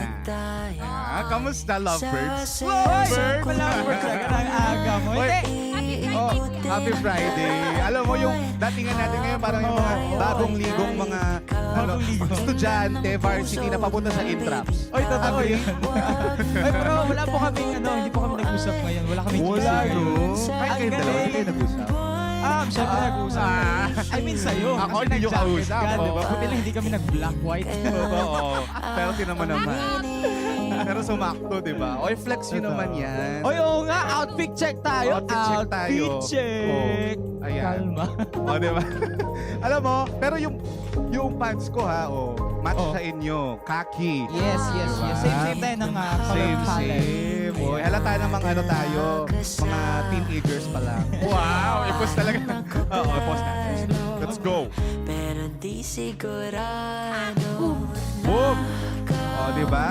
na. Kamusta, lovebirds? Lovebird! Lovebird talaga ng aga mo. Oy, Hindi. Happy Friday. Alam mo yung datingan natin ngayon parang yung mga bagong ligong mga estudyante, varsity na papunta sa intraps. Oy, totoo yun. Oy, pero wala po kami, hindi po kami nag-usap ngayon. Wala kami Wala, no? Kahit Ang kayo dalawa, galing. hindi kayo nag-usap. Syempre nag-usap. I mean sa'yo. Ako, Kasi hindi nyo nag-jacket kausap, ka, oo. di ba? Buti lang hindi kami nag-black white. Oo. Pero tinaman naman. Pero sumakto, di ba? Oy, flex yun naman yan. Oy, oo nga. Outfit check tayo. Outfit check tayo. Outfit check. Oh, ayan. Kalma. O, di ba? Alam mo, pero yung pants ko ha, match sa inyo. Khaki. Yes. Diba? Same tayo ng color Same. palette. Oy, halata namang tayo, mga teenagers pa lang. Wow, i-post talaga. Oo, i-post natin. Let's go. Pero di sigurado. Boom! O, di ba?